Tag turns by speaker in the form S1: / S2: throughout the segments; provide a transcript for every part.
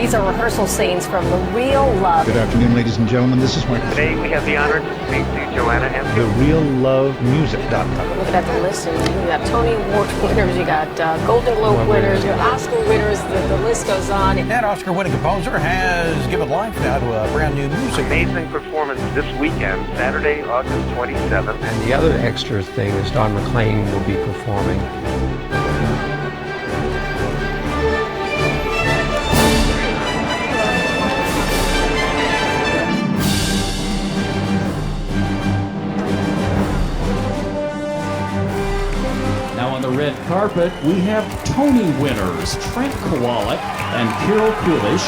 S1: These are rehearsal scenes from The Real Love.
S2: Good afternoon, ladies and gentlemen. This is Mark.
S3: Today we have the honor to speak to Joanna and
S2: TheRealLoveMusic.com.
S1: Looking at the list, and you got Tony Award winners, you got Golden Globe winners, you got Oscar winners, the list goes on.
S4: That Oscar-winning composer has given life now to a brand new music.
S3: amazing performance this weekend, Saturday, August 27th.
S5: And the other extra thing is Don Mclean will be performing.
S6: Now on the red carpet, we have Tony winners, Trent Kowalik and Carol Coolish,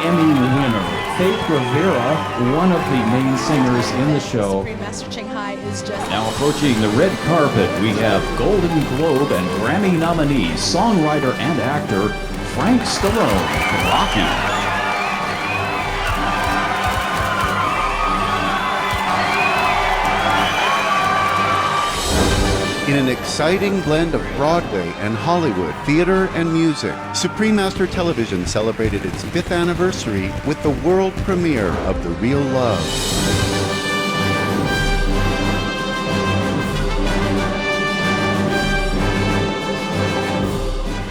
S6: Emmy winner, Faith Rivera, one of the main singers in the show.
S7: Supreme Master Ching Hai is just...
S6: Now approaching the red carpet, we have Golden Globe and Grammy nominee, songwriter and actor, Frank Stallone, Rocky.
S8: In an exciting blend of Broadway and Hollywood, theater and music, Supreme Master Television celebrated its 5th anniversary with the world premiere of The Real Love.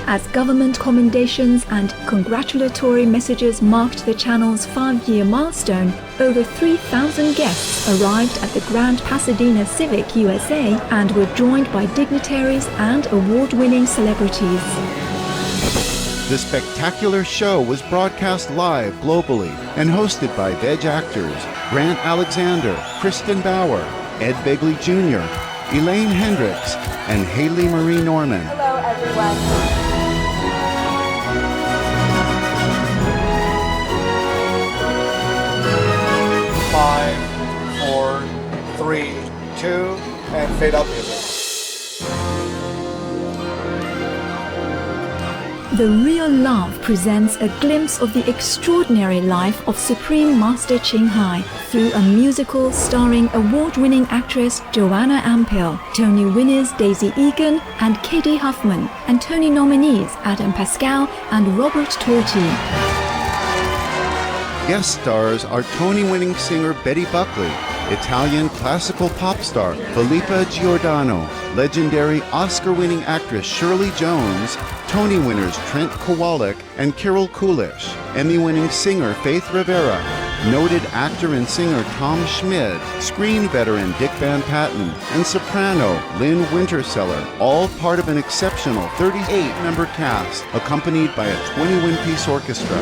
S9: As government commendations and congratulatory messages marked the channel's 5-year milestone, over 3,000 guests arrived at the Grand Pasadena Civic, USA, and were joined by dignitaries and award-winning celebrities.
S8: The spectacular show was broadcast live globally and hosted by veg actors Grant Alexander, Kristen Bauer, Ed Begley Jr., Elaine Hendricks, and Haley Marie Norman.
S1: Hello, everyone.
S10: 5, 4, 3, 2, and fade out music.
S9: The Real Love presents a glimpse of the extraordinary life of Supreme Master Ching Hai through a musical starring award-winning actress Joanna Ampil, Tony winners Daisy Egan and Katie Huffman, and Tony nominees Adam Pascal and Robert Torti.
S8: Guest stars are Tony-winning singer Betty Buckley, Italian classical pop star Filippa Giordano, legendary Oscar-winning actress Shirley Jones, Tony winners Trent Kowalik and Carol Coolish, Emmy-winning singer Faith Rivera, noted actor and singer Tom Schmid, screen veteran Dick Van Patten, and soprano Lynn Winterseller, all part of an exceptional 38-member cast accompanied by a 21-piece orchestra.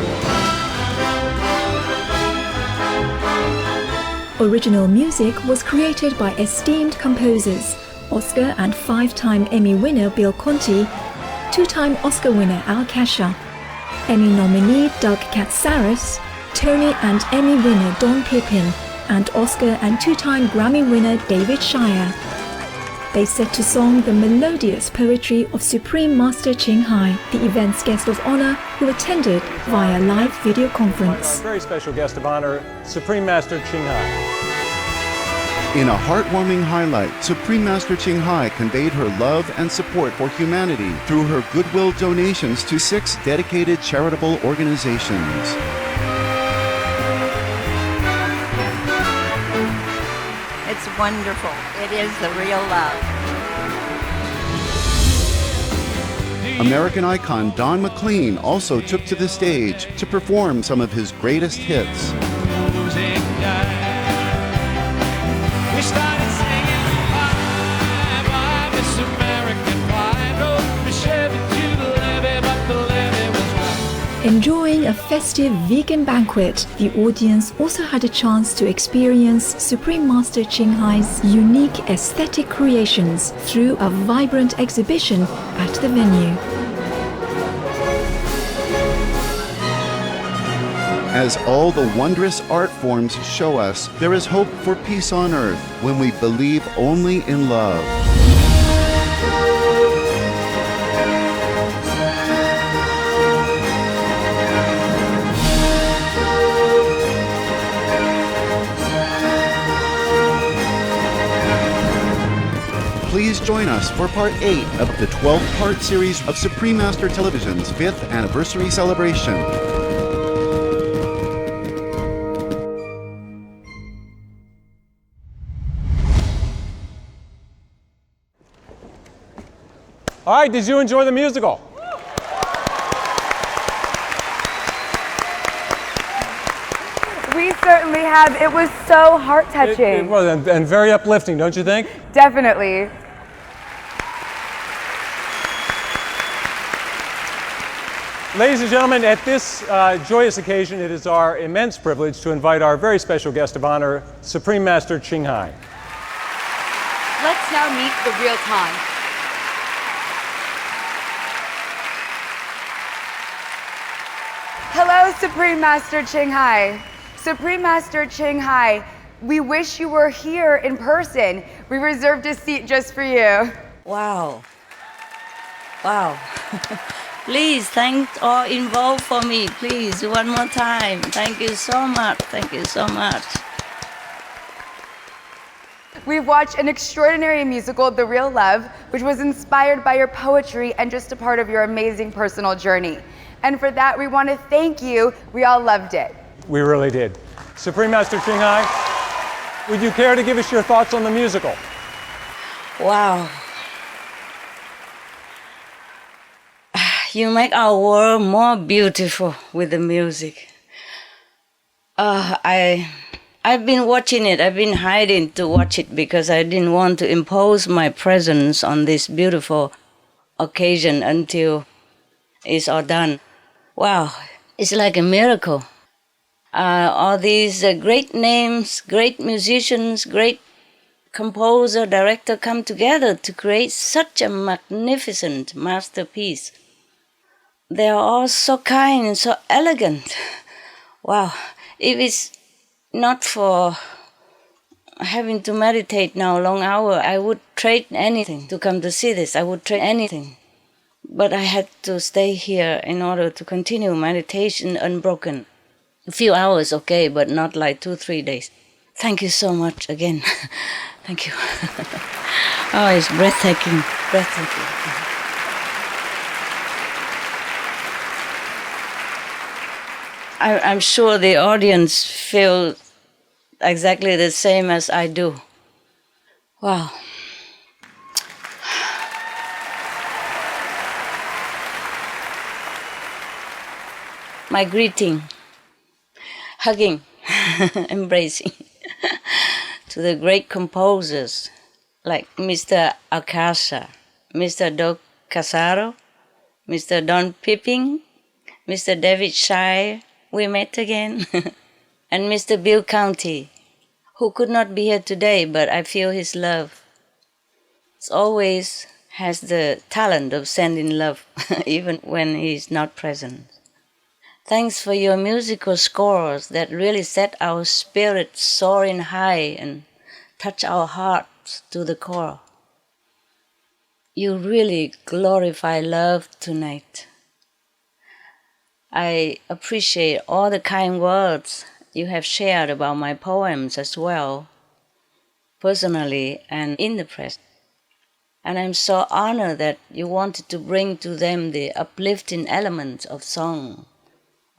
S9: Original music was created by esteemed composers, Oscar and 5-time Emmy winner Bill Conti, 2-time Oscar winner Al Kasha, Emmy nominee Doug Katsaris, Tony and Emmy winner Don Pippin, and Oscar and 2-time Grammy winner David Shire. They set to song the melodious poetry of Supreme Master Ching Hai, the event's guest of honor who attended via live video conference.
S11: Our very special guest of honor, Supreme Master Ching Hai.
S8: In a heartwarming highlight, Supreme Master Ching Hai conveyed her love and support for humanity through her goodwill donations to 6 dedicated charitable organizations.
S7: It's wonderful. It is the real love.
S8: American icon Don Mclean also took to the stage to perform some of his greatest hits.
S9: Enjoying a festive vegan banquet, the audience also had a chance to experience Supreme Master Ching Hai's unique aesthetic creations through a vibrant exhibition at the venue.
S8: As all the wondrous art forms show us, there is hope for peace on earth when we believe only in love. Please join us for Part 8 of the 12-part series of Supreme Master Television's 5th anniversary celebration.
S11: All right, did you enjoy the musical?
S12: We certainly have. It was so heart-touching.
S11: It was, and very uplifting, don't you think?
S12: Definitely.
S11: Ladies and gentlemen, at this joyous occasion, it is our immense privilege to invite our very special guest of honor, Supreme Master Ching Hai.
S12: Let's now meet the real Tan. Hello, Supreme Master Ching Hai. Supreme Master Ching Hai, we wish you were here in person. We reserved a seat just for you.
S13: Wow. Wow. Please, thank all involved for me. Please, one more time. Thank you so much. Thank you so much.
S12: We've watched an extraordinary musical, The Real Love, which was inspired by your poetry and just a part of your amazing personal journey. And for that, we want to thank you. We all loved it.
S11: We really did. Supreme Master Ching Hai, would you care to give us your thoughts on the musical?
S13: Wow. You make our world more beautiful with the music. I've been watching it. I've been hiding to watch it because I didn't want to impose my presence on this beautiful occasion until it's all done. Wow, it's like a miracle. All these great names, great musicians, great composer, director come together to create such a magnificent masterpiece. They are all so kind and so elegant. Wow, if it's not for having to meditate now a long hour, I would trade anything to come to see this. I would trade anything. But I had to stay here in order to continue meditation unbroken. A few hours, okay, but not like 2-3 days. Thank you so much again. Thank you. Oh, it's breathtaking, breathtaking. I'm sure the audience feel exactly the same as I do. Wow. My greeting, hugging, embracing to the great composers like Mr. Akasha, Mr. Doc Casaro, Mr. Don Pipping, Mr. David Shire, we met again, and Mr. Bill County, who could not be here today, but I feel his love. He always has the talent of sending love, even when he's not present. Thanks for your musical scores that really set our spirits soaring high and touch our hearts to the core. You really glorify love tonight. I appreciate all the kind words you have shared about my poems as well, personally and in the press. And I'm so honored that you wanted to bring to them the uplifting elements of song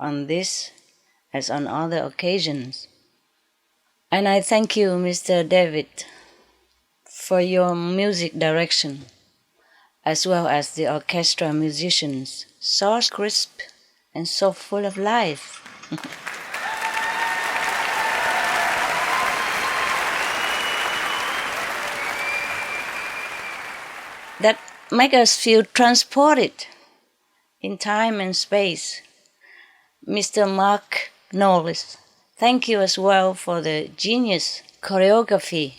S13: on this as on other occasions. And I thank you, Mr. David, for your music direction, as well as the orchestra musicians, so crisp and so full of life. That make us feel transported in time and space. Mr. Mark Knowles, thank you as well for the genius choreography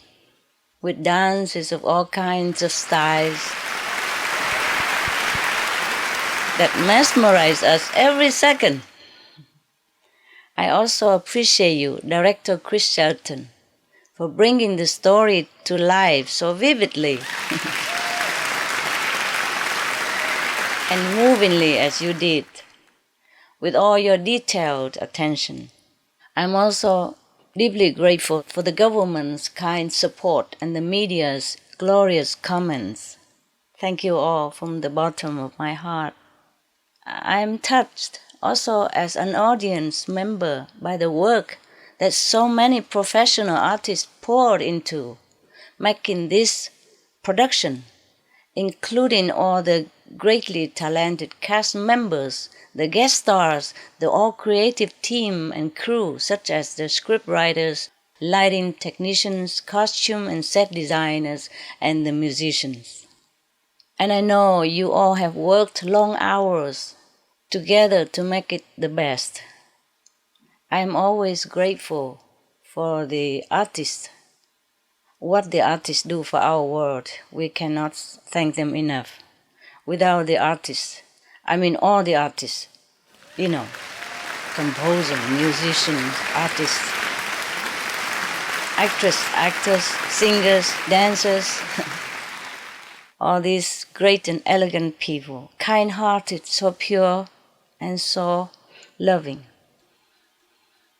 S13: with dances of all kinds of styles that mesmerize us every second. I also appreciate you, Director Chris Shelton, for bringing the story to life so vividly and movingly as you did, with all your detailed attention. I'm also deeply grateful for the government's kind support and the media's glorious comments. Thank you all from the bottom of my heart. I'm touched also as an audience member by the work that so many professional artists poured into making this production including all the greatly talented cast members, the guest stars, the all creative team and crew, such as the scriptwriters, lighting technicians, costume and set designers, and the musicians. And I know you all have worked long hours together to make it the best. I am always grateful for the artists. What the artists do for our world, we cannot thank them enough. Without the artists, I mean all the artists, composers, musicians, artists, actors, singers, dancers, all these great and elegant people, kind-hearted, so pure and so loving.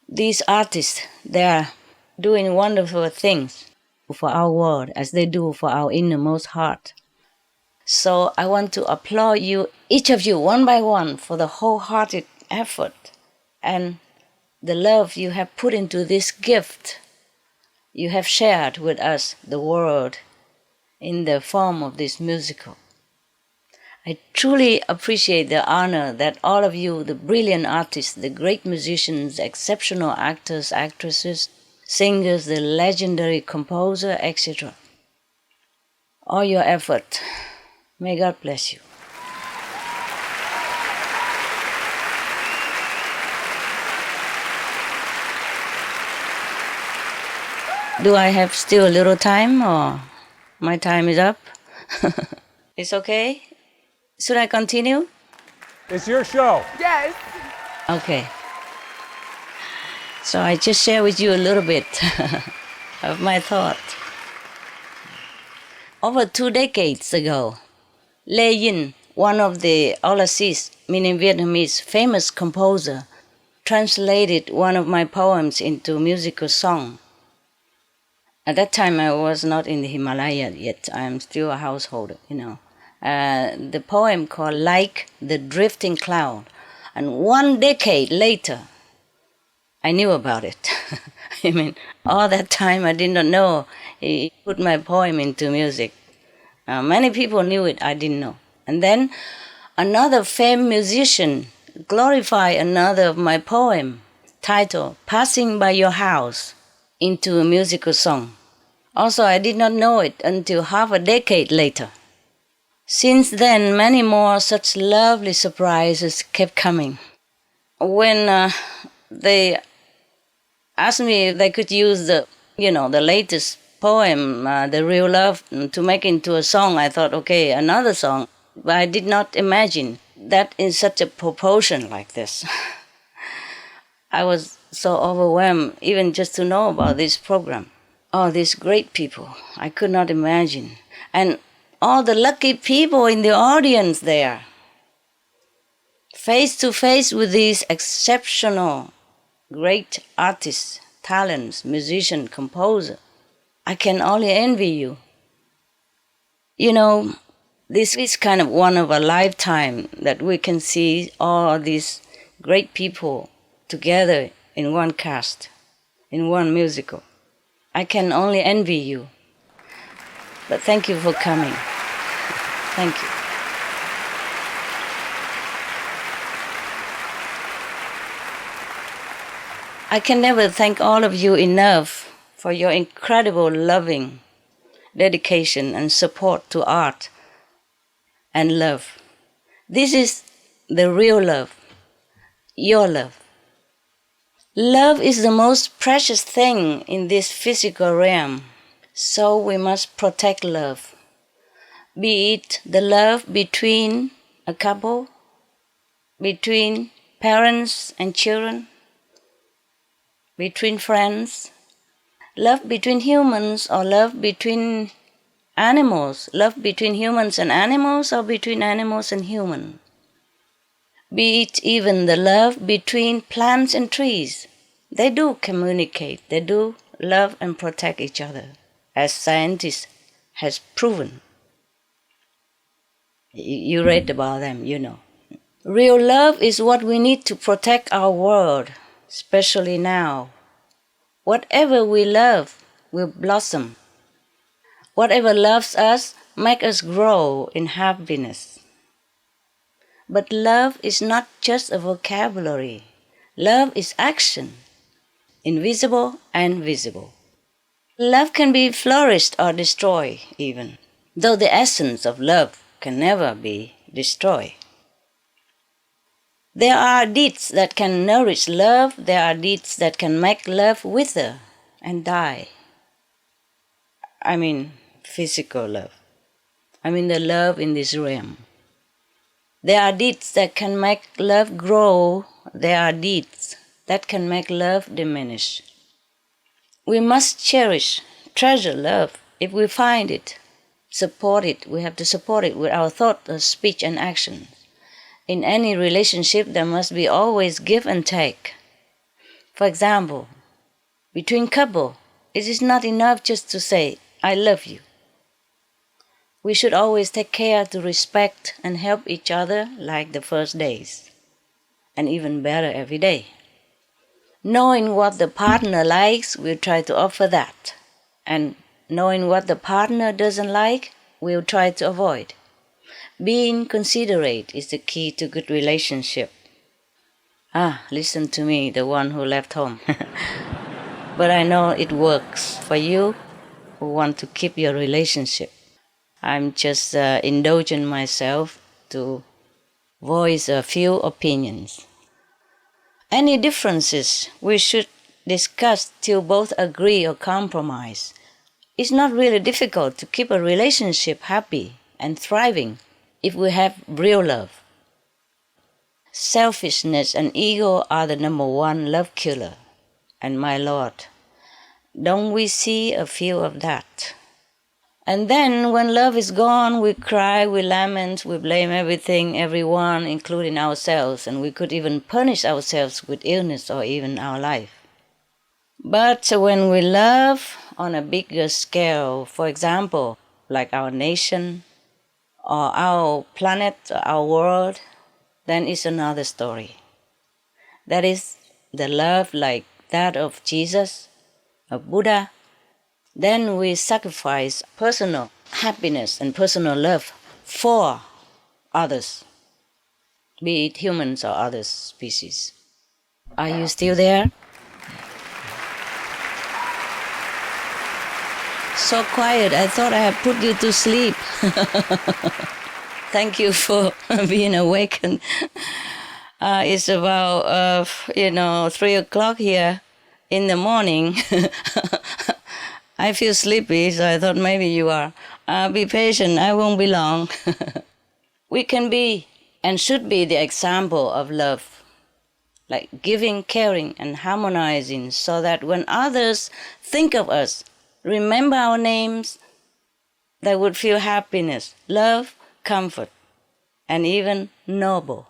S13: These artists, they are doing wonderful things for our world as they do for our innermost heart. So I want to applaud you, each of you, one by one, for the wholehearted effort and the love you have put into this gift you have shared with us, the world, in the form of this musical. I truly appreciate the honor that all of you, the brilliant artists, the great musicians, exceptional actors, actresses, singers, the legendary composer, etc. All your effort. May God bless you. Do I have still a little time or my time is up? It's okay? Should I continue?
S11: It's your show.
S12: Yes.
S13: Okay. So I just share with you a little bit of my thought. Over 2 decades ago, Lê Yin, one of the overseas, meaning Vietnamese, famous composer, translated one of my poems into musical song. At that time, I was not in the Himalaya yet. I am still a householder, The poem called Like the Drifting Cloud. And 1 decade later, I knew about it. All that time I did not know he put my poem into music. Many people knew it, I didn't know. And then another famed musician glorified another of my poem, titled Passing by Your House, into a musical song. Also, I did not know it until half a decade later. Since then, many more such lovely surprises kept coming. When they asked me if they could use the latest poem, The Real Love, to make into a song, I thought, okay, another song. But I did not imagine that in such a proportion like this. I was so overwhelmed even just to know about this program. All these great people, I could not imagine. And all the lucky people in the audience there, face to face with these exceptional, great artists, talents, musician, composer. I can only envy you. This is kind of one of a lifetime that we can see all these great people together in one cast, in one musical. I can only envy you. But thank you for coming. Thank you. I can never thank all of you enough for your incredible loving dedication and support to art and love. This is the real love, your love. Love is the most precious thing in this physical realm, so we must protect love. Be it the love between a couple, between parents and children, between friends, love between humans or love between animals, love between humans and animals or between animals and humans. Be it even the love between plants and trees. They do communicate, they do love and protect each other, as scientists has proven. You read about them, Real love is what we need to protect our world, especially now. Whatever we love will blossom. Whatever loves us make us grow in happiness. But love is not just a vocabulary. Love is action, invisible and visible. Love can be flourished or destroyed even, though the essence of love can never be destroyed. There are deeds that can nourish love, there are deeds that can make love wither and die. I mean physical love. I mean the love in this realm. There are deeds that can make love grow, there are deeds that can make love diminish. We must cherish, treasure love if we find it. Support it. We have to support it with our thought, speech, and action. In any relationship, there must be always give and take. For example, between couple, it is not enough just to say, I love you. We should always take care to respect and help each other like the first days, and even better every day. Knowing what the partner likes, we'll try to offer that. And knowing what the partner doesn't like, we'll try to avoid. Being considerate is the key to good relationship. Listen to me, the one who left home. But I know it works for you who want to keep your relationship. I'm just indulging myself to voice a few opinions. Any differences we should discuss till both agree or compromise. It's not really difficult to keep a relationship happy and thriving if we have real love. Selfishness and ego are the number one love killer. And my Lord, don't we see a few of that? And then when love is gone, we cry, we lament, we blame everything, everyone, including ourselves, and we could even punish ourselves with illness or even our life. But when we love on a bigger scale, for example, like our nation, or our planet, or our world, then it's another story. That is the love like that of Jesus, of Buddha. Then we sacrifice personal happiness and personal love for others, be it humans or other species. Are you still there? So quiet, I thought I had put you to sleep. Thank you for being awakened. It's about, 3 o'clock here in the morning. I feel sleepy, so I thought maybe you are. Be patient, I won't be long. We can be and should be the example of love, like giving, caring, and harmonizing, so that when others think of us, remember our names, they would feel happiness, love, comfort, and even noble.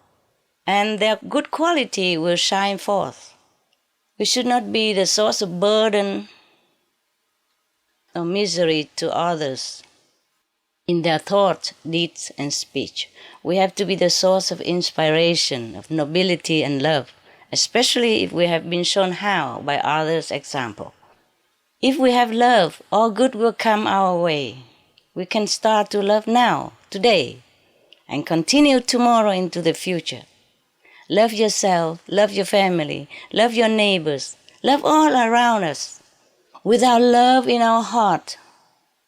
S13: And their good quality will shine forth. We should not be the source of burden or misery to others in their thoughts, deeds, and speech. We have to be the source of inspiration, of nobility and love, especially if we have been shown how by others' example. If we have love, all good will come our way. We can start to love now, today, and continue tomorrow into the future. Love yourself, love your family, love your neighbors, love all around us. Without love in our heart,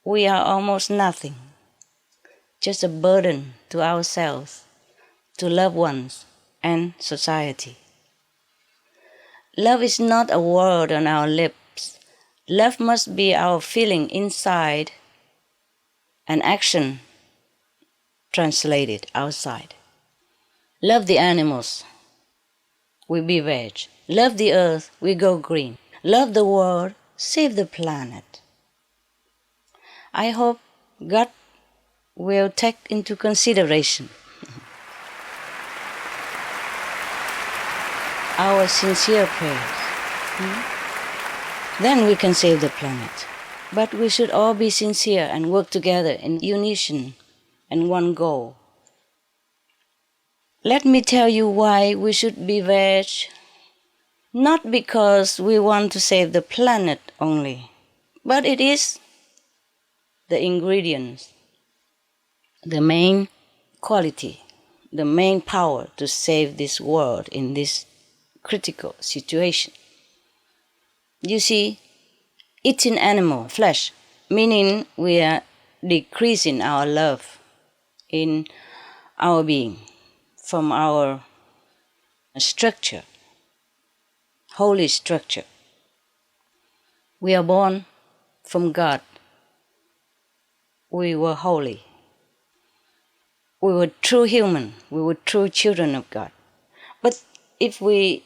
S13: we are almost nothing, just a burden to ourselves, to loved ones, and society. Love is not a word on our lips. Love must be our feeling inside and action translated outside. Love the animals, we be veg. Love the earth, we go green. Love the world, save the planet. I hope God will take into consideration our sincere prayers. Then we can save the planet. But we should all be sincere and work together in unison and one goal. Let me tell you why we should be veg. Not because we want to save the planet only, but it is the ingredients the main quality, the main power to save this world in this critical situation. You see, eating animal flesh, meaning we are decreasing our love in our being from our structure, holy structure. We are born from God. We were holy. We were true human. We were true children of God. But if we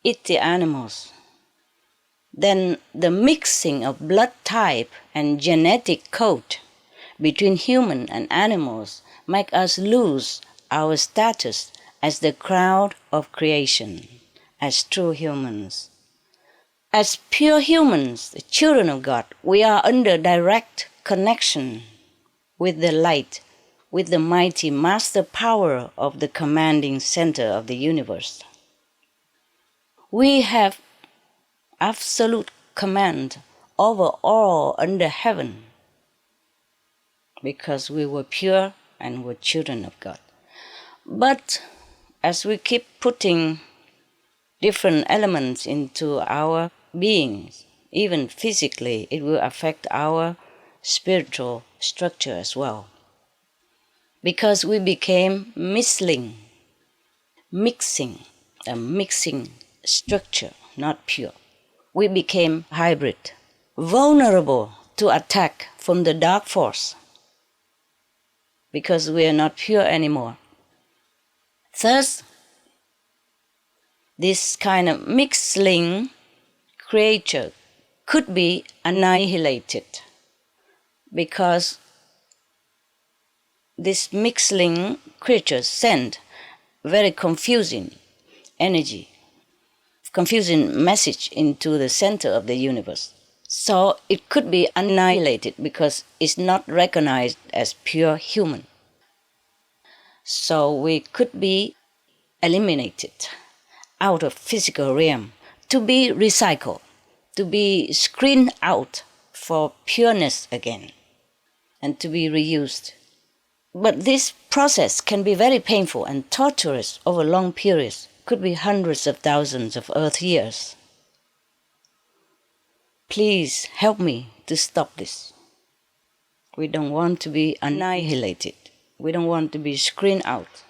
S13: eat the animals, then the mixing of blood type and genetic code between human and animals make us lose our status as the crown of creation, as true humans. As pure humans, the children of God, we are under direct connection with the light, with the mighty master power of the commanding center of the universe. We have absolute command over all under heaven because we were pure and were children of God. But as we keep putting different elements into our beings, even physically, it will affect our spiritual structure as well. Because we became mixing structure, not pure. We became hybrid, vulnerable to attack from the dark force, because we are not pure anymore. Thus, this kind of mixing creature could be annihilated, because this mixing creature send very confusing energy, confusing message into the center of the universe. So it could be annihilated because it's not recognized as pure human. So we could be eliminated out of physical realm to be recycled, to be screened out for pureness again, and to be reused. But this process can be very painful and torturous over long periods, could be hundreds of thousands of Earth years. Please help me to stop this. We don't want to be annihilated. We don't want to be screened out.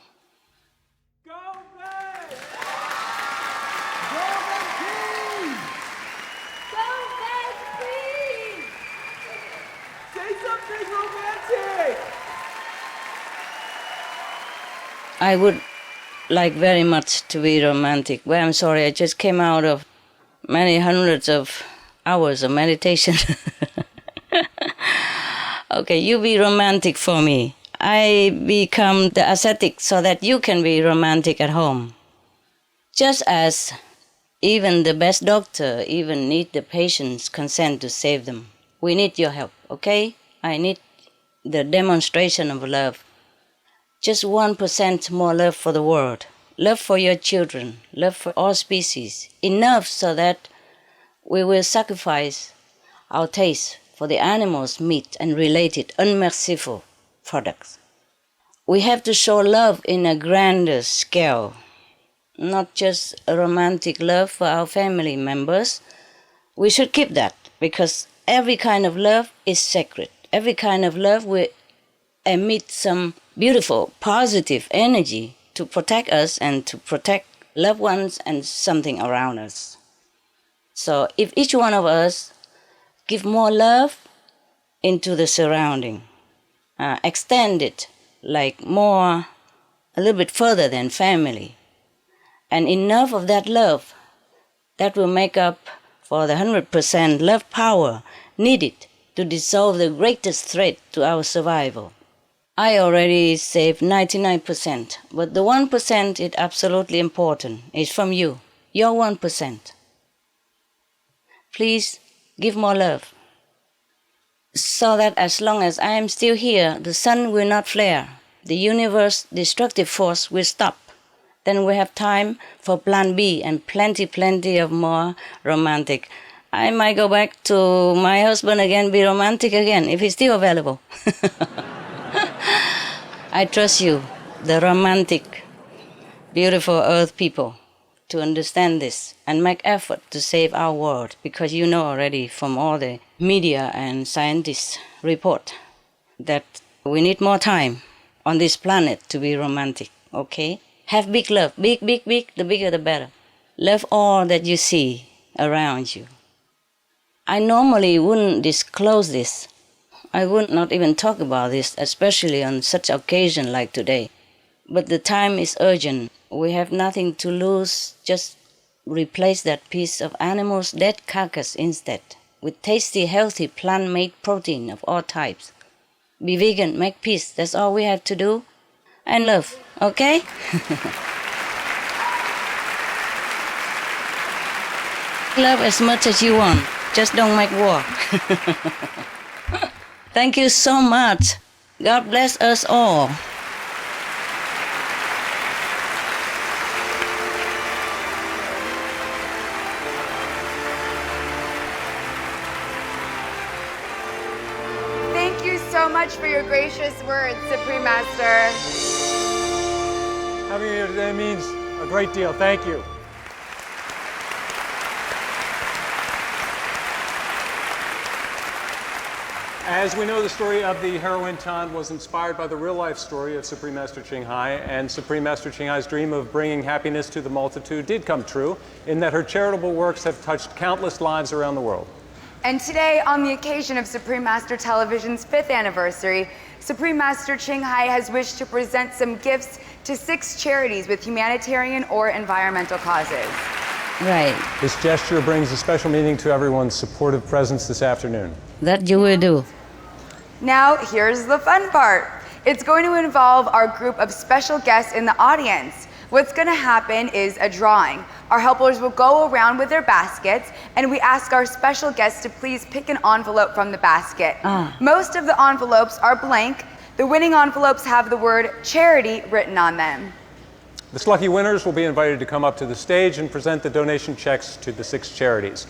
S13: I would like very much to be romantic, but I'm sorry, I just came out of many hundreds of hours of meditation. Okay, you be romantic for me. I become the ascetic so that you can be romantic at home. Just as even the best doctor even need the patient's consent to save them. We need your help, okay? I need the demonstration of love. Just 1% more love for the world. Love for your children. Love for all species. Enough so that we will sacrifice our taste for the animals' meat and related unmerciful products. We have to show love in a grander scale, not just a romantic love for our family members. We should keep that, because every kind of love is sacred. Every kind of love will emit some beautiful, positive energy to protect us and to protect loved ones and something around us. So if each one of us give more love into the surrounding, extend it like more, a little bit further than family, and enough of that love, that will make up for the 100% love power needed to dissolve the greatest threat to our survival. I already saved 99%, but the 1% is absolutely important. It's from you, your 1%. Please give more love, so that as long as I am still here, the sun will not flare, the universe destructive force will stop. Then we have time for plan B and plenty of more romantic. I might go back to my husband again, be romantic again, if he's still available. I trust you, the romantic, beautiful earth people, to understand this and make effort to save our world, because you know already from all the media and scientists report that we need more time on this planet to be romantic, okay? Have big love, big, big, big, the bigger the better. Love all that you see around you. I normally wouldn't disclose this. I would not even talk about this, especially on such an occasion like today. But the time is urgent. We have nothing to lose. Just replace that piece of animal's dead carcass instead with tasty, healthy, plant-made protein of all types. Be vegan, make peace. That's all we have to do. And love, okay? Love as much as you want. Just don't make war. Thank you so much. God bless us all.
S12: Thank you so much for your gracious words, Supreme Master.
S11: Having you here today means a great deal. Thank you. As we know, the story of the heroine Tan was inspired by the real-life story of Supreme Master Ching Hai, and Supreme Master Ching Hai's dream of bringing happiness to the multitude did come true, in that her charitable works have touched countless lives around the world.
S12: And today, on the occasion of Supreme Master Television's 5th anniversary, Supreme Master Ching Hai has wished to present some gifts to 6 charities with humanitarian or environmental causes.
S13: Right.
S11: This gesture brings a special meaning to everyone's supportive presence this afternoon.
S13: That you will do.
S12: Now, here's the fun part. It's going to involve our group of special guests in the audience. What's going to happen is a drawing. Our helpers will go around with their baskets, and we ask our special guests to please pick an envelope from the basket. Most of the envelopes are blank. The winning envelopes have the word charity written on them.
S11: The lucky winners will be invited to come up to the stage and present the donation checks to the 6 charities.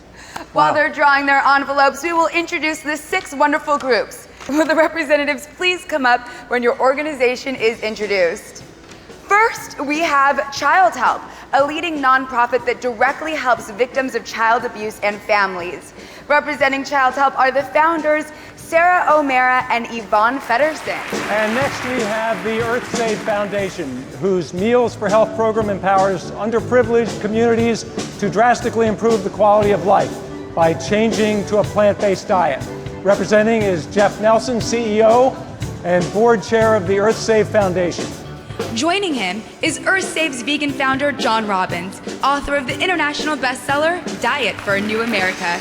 S12: While they're drawing their envelopes, we will introduce the 6 wonderful groups. Will the representatives please come up when your organization is introduced? First, we have Child Help, a leading nonprofit that directly helps victims of child abuse and families. Representing Child Help are the founders, Sarah O'Mara and Yvonne Feddersen.
S11: And next we have the EarthSafe Foundation, whose Meals for Health program empowers underprivileged communities to drastically improve the quality of life by changing to a plant-based diet. Representing is Jeff Nelson, CEO and board chair of the EarthSafe Foundation.
S14: Joining him is EarthSafe's vegan founder, John Robbins, author of the international bestseller, Diet for a New America.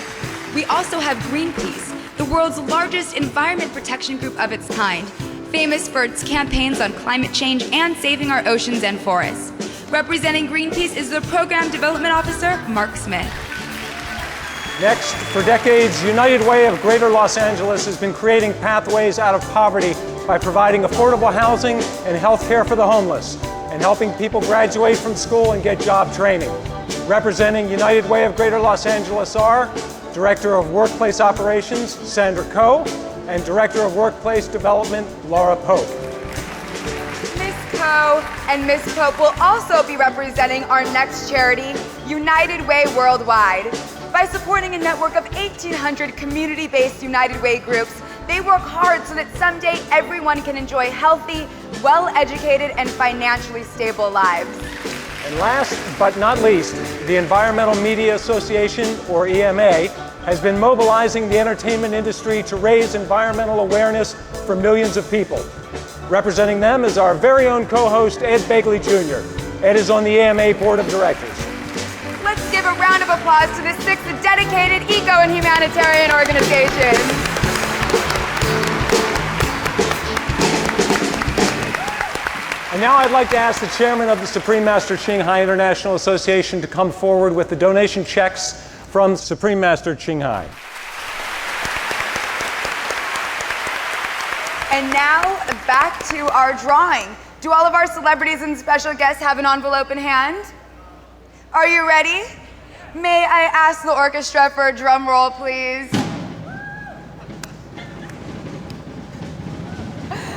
S14: We also have Greenpeace, the world's largest environment protection group of its kind, famous for its campaigns on climate change and saving our oceans and forests. Representing Greenpeace is the Program Development Officer, Mark Smith.
S11: Next, for decades, United Way of Greater Los Angeles has been creating pathways out of poverty by providing affordable housing and health care for the homeless, and helping people graduate from school and get job training. Representing United Way of Greater Los Angeles are Director of Workplace Operations, Sandra Coe, and Director of Workplace Development, Laura Pope.
S12: Ms. Coe and Ms. Pope will also be representing our next charity, United Way Worldwide. By supporting a network of 1,800 community-based United Way groups, they work hard so that someday everyone can enjoy healthy, well-educated, and financially stable lives.
S11: And last but not least, the Environmental Media Association, or EMA, has been mobilizing the entertainment industry to raise environmental awareness for millions of people. Representing them is our very own co-host, Ed Begley Jr. Ed is on the EMA Board of Directors.
S12: Let's give a round of applause to the 6 dedicated eco and humanitarian organizations.
S11: And now I'd like to ask the chairman of the Supreme Master Ching Hai International Association to come forward with the donation checks from Supreme Master Ching Hai.
S12: And now, back to our drawing. Do all of our celebrities and special guests have an envelope in hand? Are you ready? May I ask the orchestra for a drum roll, please?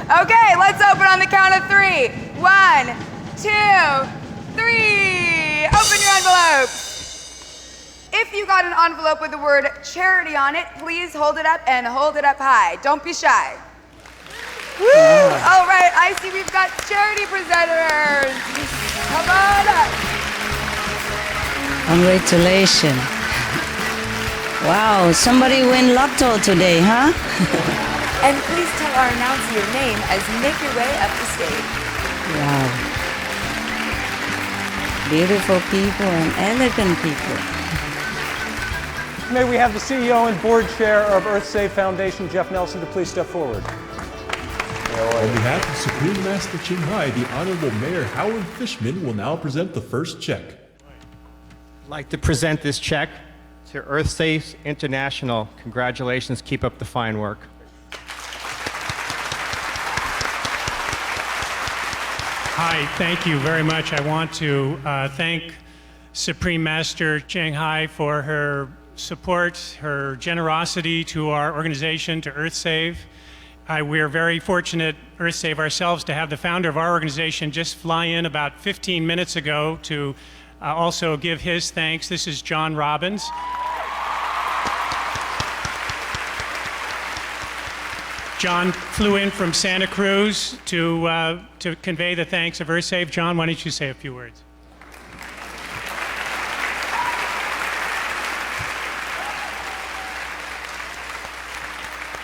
S12: Okay, let's open on the count of 2, 3. Open your envelopes. If you got an envelope with the word charity on it, please hold it up and hold it up high. Don't be shy. Woo! All right, I see we've got charity presenters. Come on up.
S13: Congratulations. Wow, somebody win lotto today, huh?
S12: And please tell our announcer your name as you make your way up the stage.
S13: Wow. Beautiful people and elegant people.
S11: May we have the CEO and board chair of EarthSave Foundation, Jeff Nelson, to please step forward.
S15: On behalf of Supreme Master Ching Hai, the Honorable Mayor Howard Fishman will now present the first check.
S5: I'd like to present this check to EarthSafe International. Congratulations, keep up the fine work.
S16: Hi, thank you very much. I want to thank Supreme Master Ching Hai for her support, her generosity to our organization, to EarthSave. We're very fortunate, EarthSave ourselves, to have the founder of our organization just fly in about 15 minutes ago to also give his thanks. This is John Robbins. John flew in from Santa Cruz to convey the thanks of EarthSave. John, why don't you say a few words?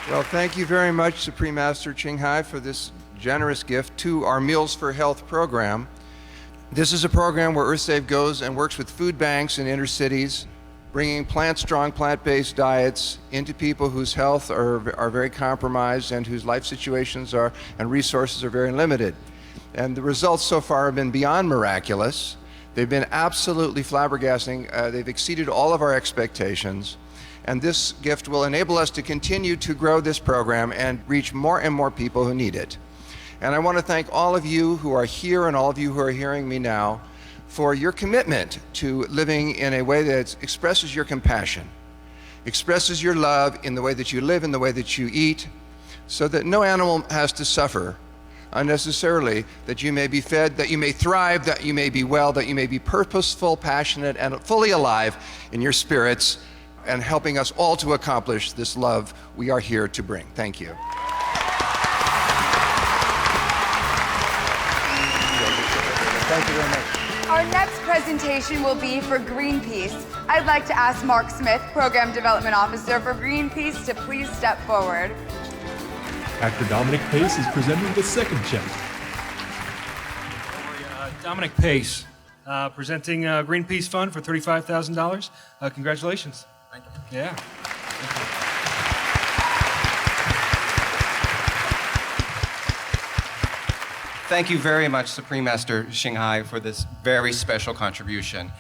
S17: Well, thank you very much, Supreme Master Ching Hai, for this generous gift to our Meals for Health program. This is a program where EarthSave goes and works with food banks in inner cities, bringing plant-strong, plant-based diets into people whose health are very compromised and whose life situations and resources are very limited. And the results so far have been beyond miraculous. They've been absolutely flabbergasting. They've exceeded all of our expectations. And this gift will enable us to continue to grow this program and reach more and more people who need it. And I want to thank all of you who are here and all of you who are hearing me now for your commitment to living in a way that expresses your compassion, expresses your love in the way that you live, in the way that you eat, so that no animal has to suffer unnecessarily, that you may be fed, that you may thrive, that you may be well, that you may be purposeful, passionate, and fully alive in your spirits, and helping us all to accomplish this love we are here to bring. Thank you.
S12: Thank you very much. Our next presentation will be for Greenpeace. I'd like to ask Mark Smith, Program Development Officer for Greenpeace, to please step forward.
S15: Actor Dominic Pace is presenting the second check.
S18: Dominic Pace, presenting Greenpeace Fund for $35,000. Congratulations. Thank you. Yeah.
S19: Thank you very much, Supreme Master Ching Hai, for this very special contribution.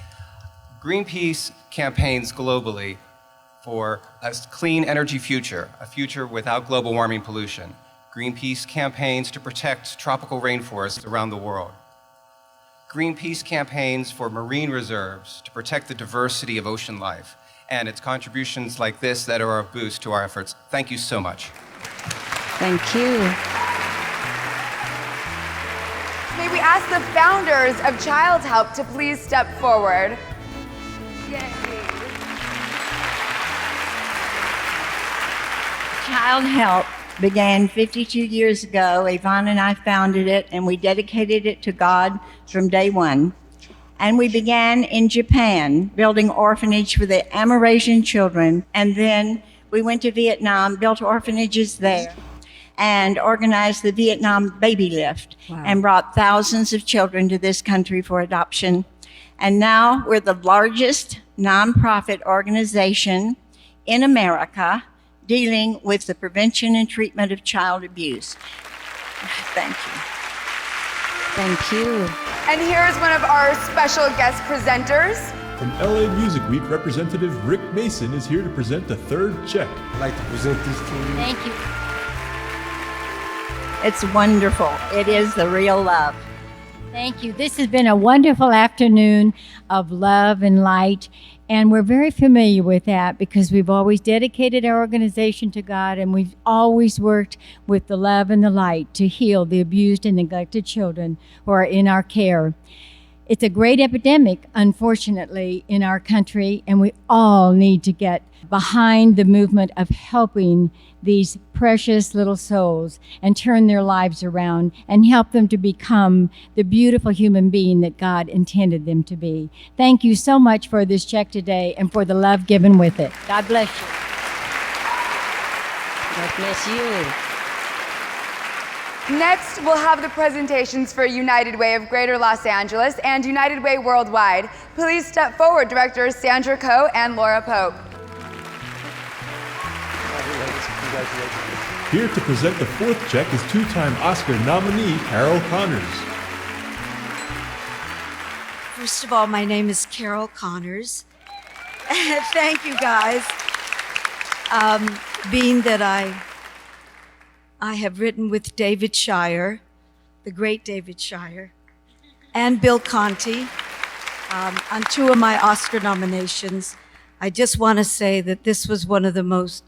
S19: Greenpeace campaigns globally for a clean energy future, a future without global warming pollution. Greenpeace campaigns to protect tropical rainforests around the world. Greenpeace campaigns for marine reserves to protect the diversity of ocean life. And it's contributions like this that are a boost to our efforts. Thank you so much.
S13: Thank you.
S12: May we ask the founders of Child Help to please step forward. Yay.
S7: Child Help began 52 years ago. Yvonne and I founded it, and we dedicated it to God from day one. And we began in Japan, building orphanage for the Amerasian children. And then we went to Vietnam, built orphanages there, and organized the Vietnam Baby Lift, and brought thousands of children to this country for adoption. And now we're the largest nonprofit organization in America dealing with the prevention and treatment of child abuse. Thank you.
S13: Thank you.
S12: And here's one of our special guest presenters.
S15: From LA Music Week, Representative Rick Mason is here to present the third check.
S20: I'd like to present this to you.
S7: Thank you. It's wonderful. It is the real love.
S21: Thank you. This has been a wonderful afternoon of love and light. And we're very familiar with that because we've always dedicated our organization to God, and we've always worked with the love and the light to heal the abused and neglected children who are in our care. It's a great epidemic, unfortunately, in our country, and we all need to get behind the movement of helping these precious little souls and turn their lives around and help them to become the beautiful human being that God intended them to be. Thank you so much for this check today and for the love given with it. God bless you.
S13: God bless you.
S12: Next, we'll have the presentations for United Way of Greater Los Angeles and United Way Worldwide. Please step forward, Directors Sandra Coe and Laura Pope.
S15: Here to present the fourth check is two-time Oscar nominee Carol Connors.
S22: First of all, my name is Carol Connors. Thank you, guys. Being that I have written with David Shire, the great David Shire, and Bill Conti on two of my Oscar nominations. I just want to say that this was one of the most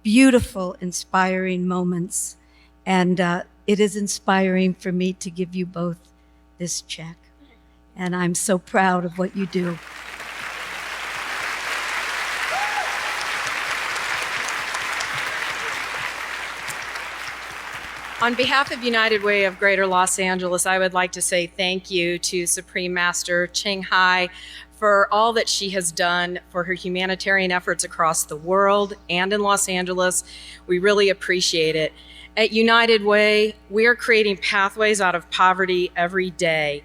S22: beautiful, inspiring moments, and it is inspiring for me to give you both this check. And I'm so proud of what you do.
S23: On behalf of United Way of Greater Los Angeles, I would like to say thank you to Supreme Master Ching Hai for all that she has done for her humanitarian efforts across the world and in Los Angeles. We really appreciate it. At United Way, we are creating pathways out of poverty every day.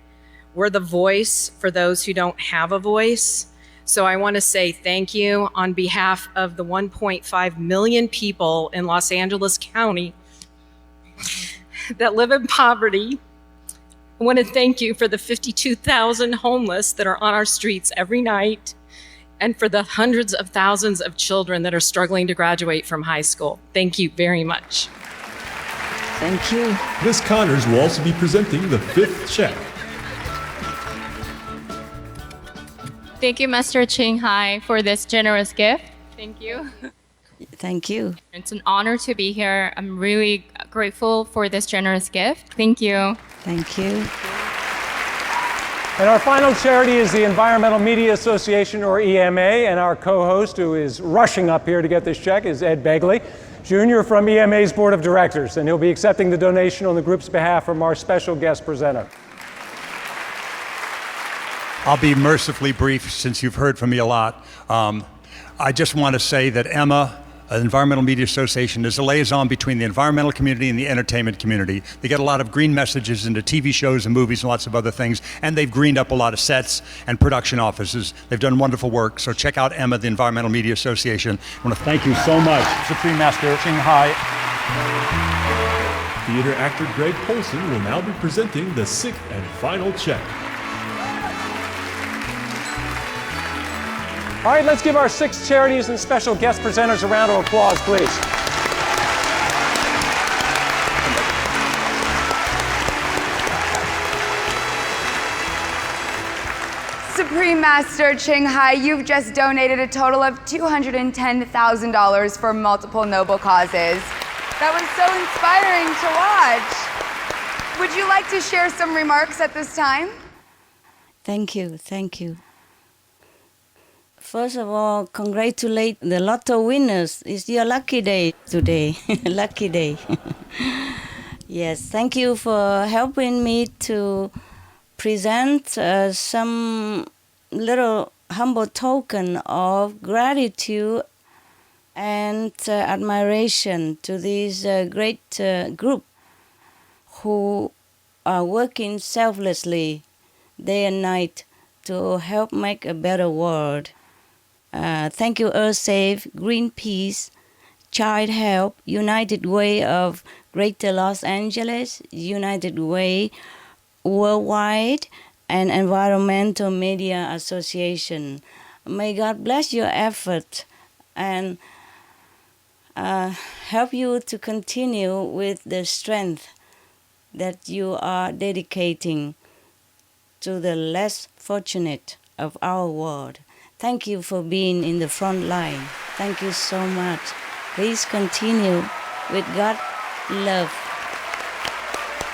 S23: We're the voice for those who don't have a voice. So I want to say thank you on behalf of the 1.5 million people in Los Angeles County that live in poverty. I want to thank you for the 52,000 homeless that are on our streets every night, and for the hundreds of thousands of children that are struggling to graduate from high school. Thank you very much.
S13: Thank you.
S15: Ms. Connors will also be presenting the fifth check.
S24: Thank you, Master Ching Hai, for this generous gift. Thank you.
S13: Thank you.
S24: It's an honor to be here. I'm really grateful for this generous gift. Thank you.
S13: Thank you.
S11: And our final charity is the Environmental Media Association, or EMA, and our co-host, who is rushing up here to get this check, is Ed Begley, Jr. from EMA's Board of Directors, and he'll be accepting the donation on the group's behalf from our special guest presenter.
S25: I'll be mercifully brief since you've heard from me a lot. I just want to say that Emma, Environmental Media Association, is a liaison between the environmental community and the entertainment community. They get a lot of green messages into TV shows and movies and lots of other things, and they've greened up a lot of sets and production offices. They've done wonderful work, so check out Emma, the Environmental Media Association. I want to thank you so much, Supreme Master Ching Hai.
S15: Theater actor Greg Polson will now be presenting the sixth and final check.
S11: All right, let's give our 6 charities and special guest presenters a round of applause, please.
S12: Supreme Master Ching Hai, you've just donated a total of $210,000 for multiple noble causes. That was so inspiring to watch. Would you like to share some remarks at this time?
S13: Thank you. Thank you. First of all, congratulate the lotto winners. It's your lucky day today. Lucky day. Yes, thank you for helping me to present some little humble token of gratitude and admiration to this great group who are working selflessly day and night to help make a better world. Thank you, EarthSafe, Greenpeace, Child Help, United Way of Greater Los Angeles, United Way Worldwide, and Environmental Media Association. May God bless your effort and help you to continue with the strength that you are dedicating to the less fortunate of our world. Thank you for being in the front line. Thank you so much. Please continue with God love.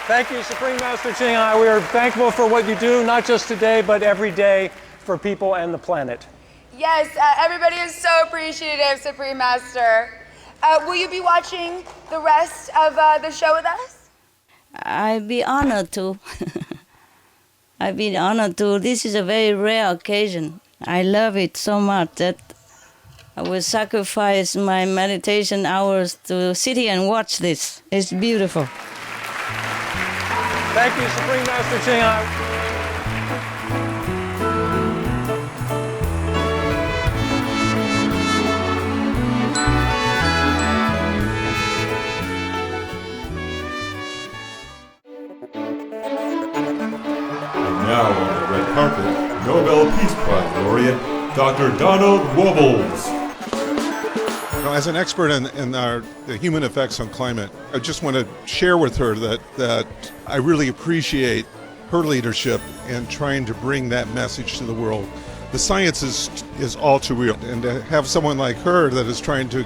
S11: Thank you, Supreme Master Ching Hai. We are thankful for what you do, not just today, but every day for people and the planet.
S12: Yes, everybody is so appreciative, Supreme Master. Will you be watching the rest of the show with us?
S13: I'd be honored to. I'd be honored to. This is a very rare occasion. I love it so much that I will sacrifice my meditation hours to sit here and watch this. It's beautiful.
S11: Thank you, Supreme Master Ching Hai.
S15: Now on the red carpet, Nobel Peace Prize laureate, Dr. Donald Wobbles.
S1: As an expert in the human effects on climate, I just want to share with her that I really appreciate her leadership in trying to bring that message to the world. The science is all too real, and to have someone like her that is trying to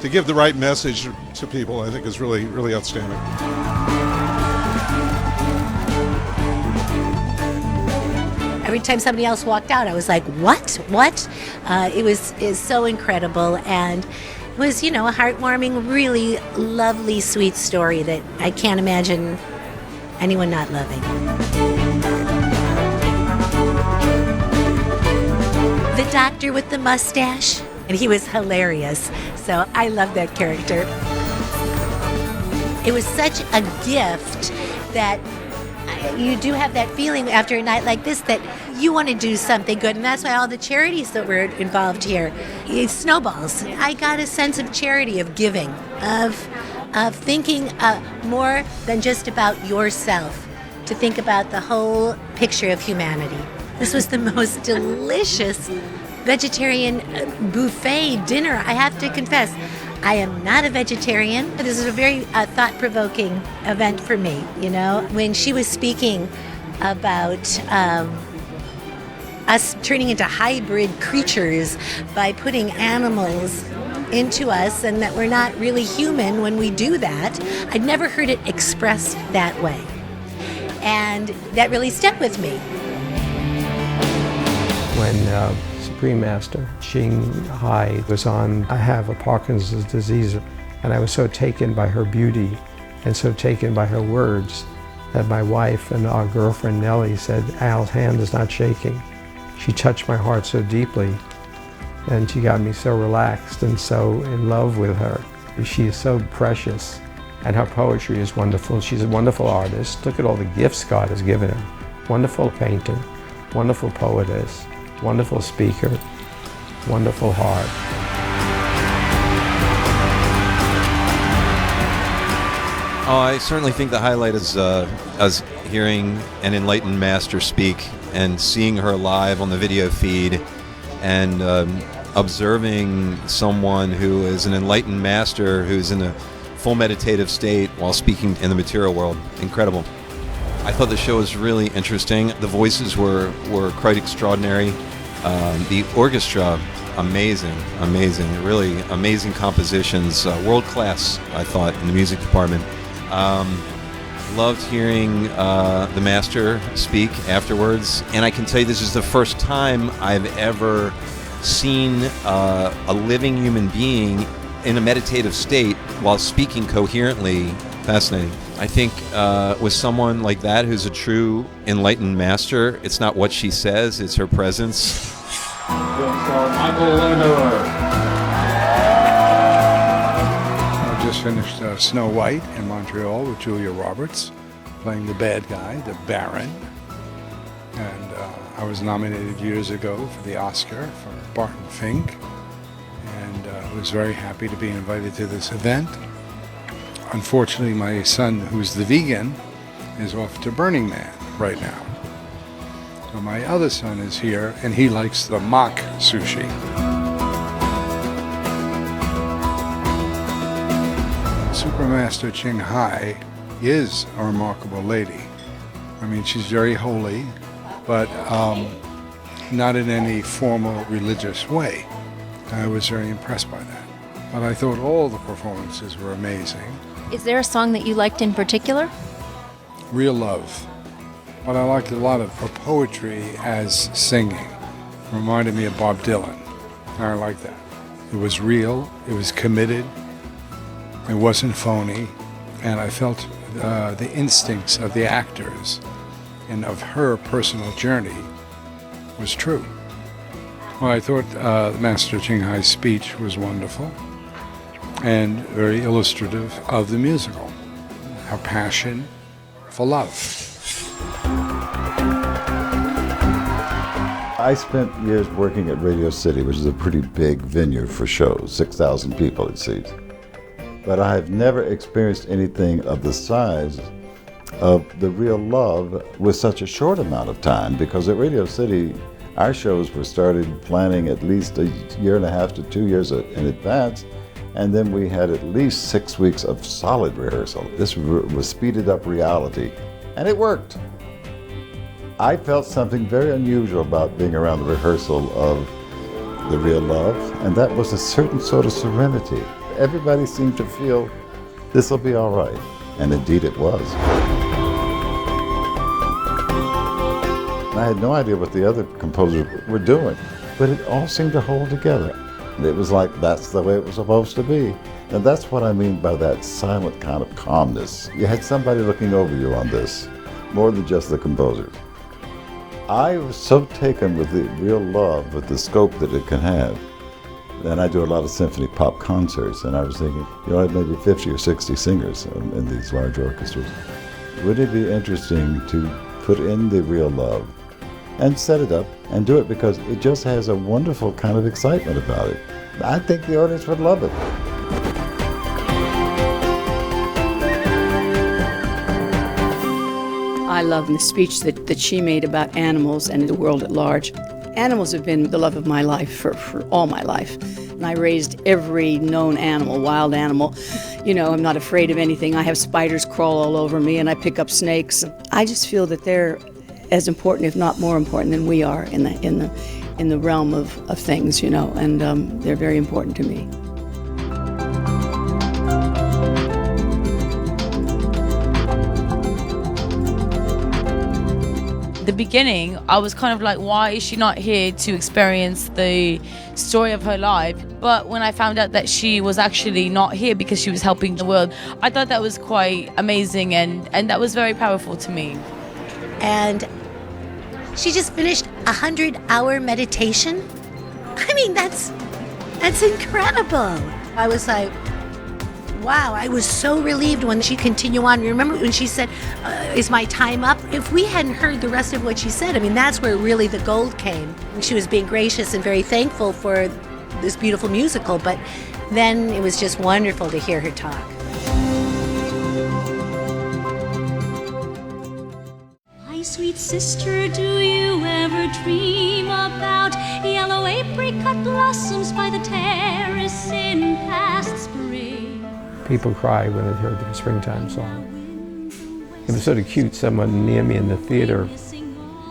S1: give the right message to people, I think is really, really outstanding.
S2: Every time somebody else walked out, I was like, what? It was so incredible, and it was, a heartwarming, really lovely, sweet story that I can't imagine anyone not loving. The doctor with the mustache, and he was hilarious, so I love that character. It was such a gift that you do have that feeling after a night like this that you want to do something good, and that's why all the charities that were involved here, it snowballs. I got a sense of charity, of giving, of thinking more than just about yourself, to think about the whole picture of humanity. This was the most delicious vegetarian buffet dinner, I have to confess. I am not a vegetarian. This is a very thought-provoking event for me, When she was speaking about us turning into hybrid creatures by putting animals into us and that we're not really human when we do that, I'd never heard it expressed that way. And that really stuck with me.
S3: When Supreme Master Ching Hai was on, I have a Parkinson's disease, and I was so taken by her beauty and so taken by her words that my wife and our girlfriend Nellie said, Al's hand is not shaking. She touched my heart so deeply, and she got me so relaxed and so in love with her. She is so precious, and her poetry is wonderful. She's a wonderful artist. Look at all the gifts God has given her. Wonderful painter, wonderful poetess, wonderful speaker, wonderful heart.
S4: Oh, I certainly think the highlight is us hearing an enlightened master speak and seeing her live on the video feed and observing someone who is an enlightened master who's in a full meditative state while speaking in the material world. Incredible. I thought the show was really interesting. The voices were quite extraordinary. The orchestra, amazing, really amazing compositions, world class, I thought, in the music department. Loved hearing the master speak afterwards, and I can tell you this is the first time I've ever seen a living human being in a meditative state while speaking coherently. Fascinating. I think with someone like that who's a true enlightened master, it's not what she says, it's her presence.
S6: I just finished Snow White in Montreal with Julia Roberts, playing the bad guy, the Baron. And I was nominated years ago for the Oscar for Barton Fink, and I was very happy to be invited to this event. Unfortunately, my son, who's the vegan, is off to Burning Man right now. So my other son is here, and he likes the mock sushi. Supermaster Ching Hai is a remarkable lady. I mean, she's very holy, but not in any formal religious way. I was very impressed by that. But I thought all the performances were amazing.
S5: Is there a song that you liked in particular?
S6: Real Love. But I liked a lot of her poetry as singing. Reminded me of Bob Dylan. I like that. It was real, it was committed, it wasn't phony, and I felt the instincts of the actors and of her personal journey was true. Well, I thought Master Ching Hai's speech was wonderful and very illustrative of the musical, her passion for love.
S8: I spent years working at Radio City, which is a pretty big venue for shows, 6,000 people it seats. But I have never experienced anything of the size of the real love with such a short amount of time, because at Radio City, our shows were started planning at least a year and a half to 2 years in advance, and then we had at least 6 weeks of solid rehearsal. This was speeded up reality, and it worked. I felt something very unusual about being around the rehearsal of The Real Love, and that was a certain sort of serenity. Everybody seemed to feel this will be all right, and indeed it was. I had no idea what the other composers were doing, but it all seemed to hold together. It was like that's the way it was supposed to be. And that's what I mean by that silent kind of calmness. You had somebody looking over you on this, more than just the composers. I was so taken with the real love, with the scope that it can have. And I do a lot of symphony pop concerts, and I was thinking, you know, I have maybe 50 or 60 singers in these large orchestras. Wouldn't it be interesting to put in the real love and set it up and do it, because it just has a wonderful kind of excitement about it. I think the audience would love it.
S9: I love the speech that she made about animals and the world at large. Animals have been the love of my life for all my life. And I raised every known animal, wild animal. You know, I'm not afraid of anything. I have spiders crawl all over me, and I pick up snakes. I just feel that they're as important, if not more important, than we are in the realm of things, you know, and they're very important to me.
S10: The beginning, I was kind of like, why is she not here to experience the story of her life? But when I found out that she was actually not here because she was helping the world, I thought that was quite amazing, and that was very powerful to me.
S2: And she just finished a 100-hour meditation. I mean, that's incredible. I was like, wow, I was so relieved when she continued on. Remember when she said, is my time up? If we hadn't heard the rest of what she said, I mean, that's where really the gold came. She was being gracious and very thankful for this beautiful musical, but then it was just wonderful to hear her talk.
S14: My sweet sister, do you ever dream about yellow apricot blossoms by the terrace in past spring?
S3: People cry when they heard the springtime song. It was sort of cute. Someone near me in the theater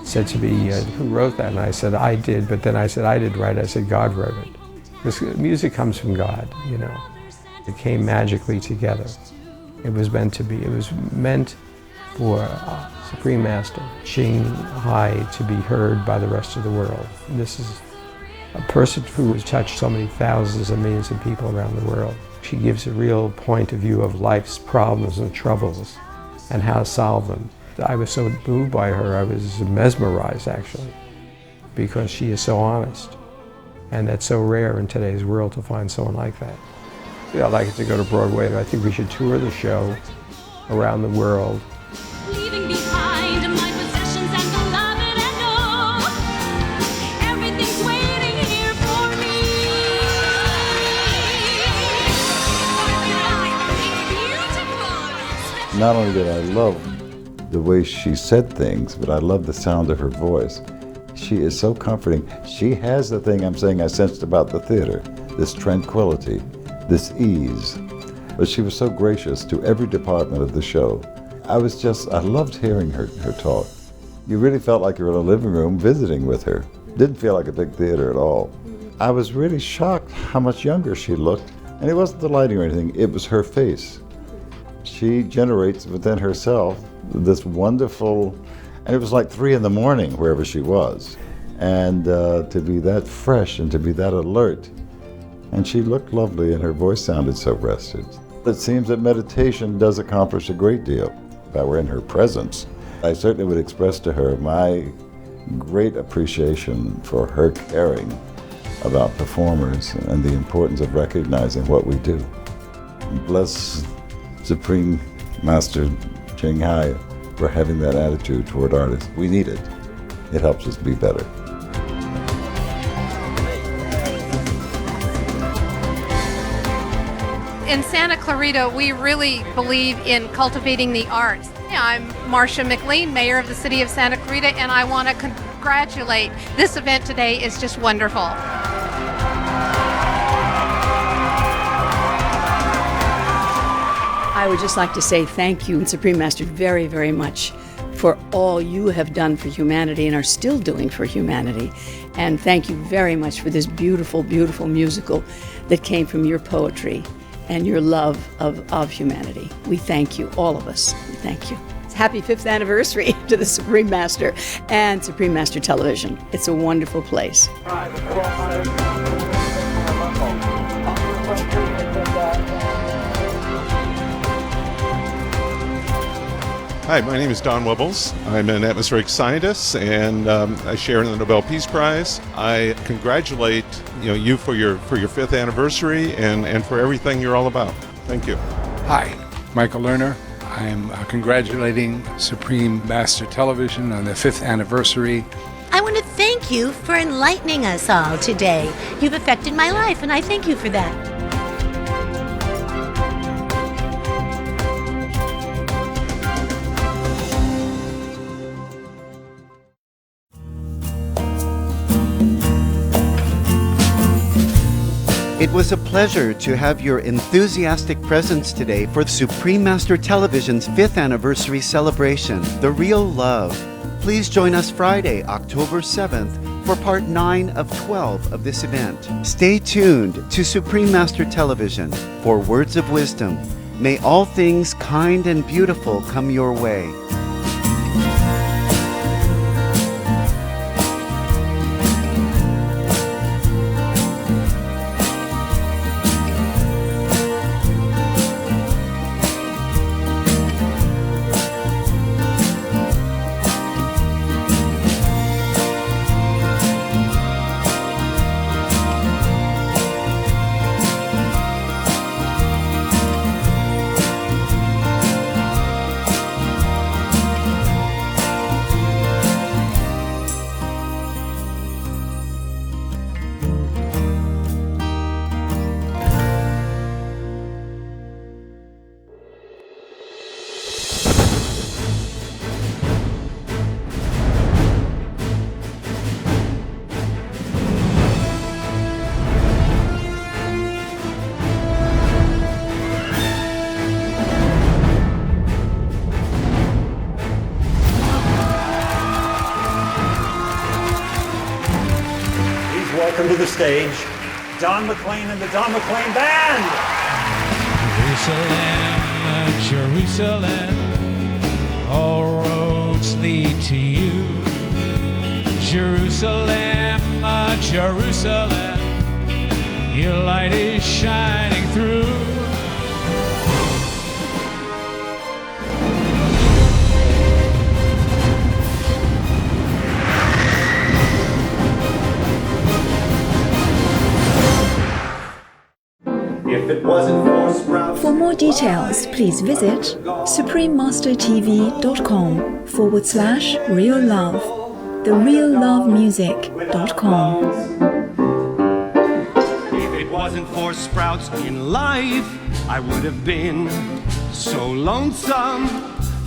S3: said to me, who wrote that? And I said, I did, but then I said, I didn't write it. I said, God wrote it. Because music comes from God, you know. It came magically together. It was meant to be. It was meant for Supreme Master Ching Hai to be heard by the rest of the world. And this is a person who has touched so many thousands and millions of people around the world. She gives a real point of view of life's problems and troubles and how to solve them. I was so moved by her, I was mesmerized actually, because she is so honest. And that's so rare in today's world to find someone like that. Yeah, I'd like it to go to Broadway. I think we should tour the show around the world.
S14: Leaving behind my possessions and beloved and all, everything's waiting here for me.
S8: Not only did I love the way she said things, but I love the sound of her voice. She is so comforting. She has the thing I'm saying I sensed about the theater, this tranquility, this ease. But she was so gracious to every department of the show. I loved hearing her talk. You really felt like you were in a living room visiting with her. Didn't feel like a big theater at all. I was really shocked how much younger she looked. And it wasn't the lighting or anything, it was her face. She generates within herself this wonderful, and it was like 3 in the morning wherever she was. And to be that fresh and to be that alert. And she looked lovely and her voice sounded so rested. It seems that meditation does accomplish a great deal. If I were in her presence, I certainly would express to her my great appreciation for her caring about performers and the importance of recognizing what we do. Bless Supreme Master Ching Hai for having that attitude toward artists. We need it. It helps us be better.
S16: In Santa Clarita, we really believe in cultivating the arts. I'm Marcia Mclean, Mayor of the City of Santa Clarita, and I want to congratulate. This event today is just wonderful.
S9: I would just like to say thank you, Supreme Master, very, very much for all you have done for humanity and are still doing for humanity. And thank you very much for this beautiful, beautiful musical that came from your poetry and your love of humanity. We thank you, all of us. We thank you. Happy 5th anniversary to the Supreme Master and Supreme Master Television. It's a wonderful place.
S1: Hi, my name is Don Wibbles. I'm an atmospheric scientist, and I share in the Nobel Peace Prize. I congratulate you for your 5th anniversary and for everything you're all about. Thank you.
S6: Hi, Michael Lerner. I'm congratulating Supreme Master Television on their 5th anniversary.
S2: I want to thank you for enlightening us all today. You've affected my life, and I thank you for that.
S17: It was a pleasure to have your enthusiastic presence today for Supreme Master Television's 5th anniversary celebration, The Real Love. Please join us Friday, October 7th for part 9 of 12 of this event. Stay tuned to Supreme Master Television for words of wisdom. May all things kind and beautiful come your way.
S18: Welcome to the stage, Don Mclean and the Don Mclean Band.
S19: Jerusalem, Jerusalem, all roads lead to you. Jerusalem, Jerusalem, your light is shining through.
S20: For more details, please visit suprememastertv.com/real love, thereallovemusic.com.
S26: If it wasn't for sprouts in life, I would have been so lonesome.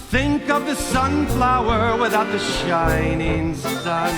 S26: Think of the sunflower without the shining sun.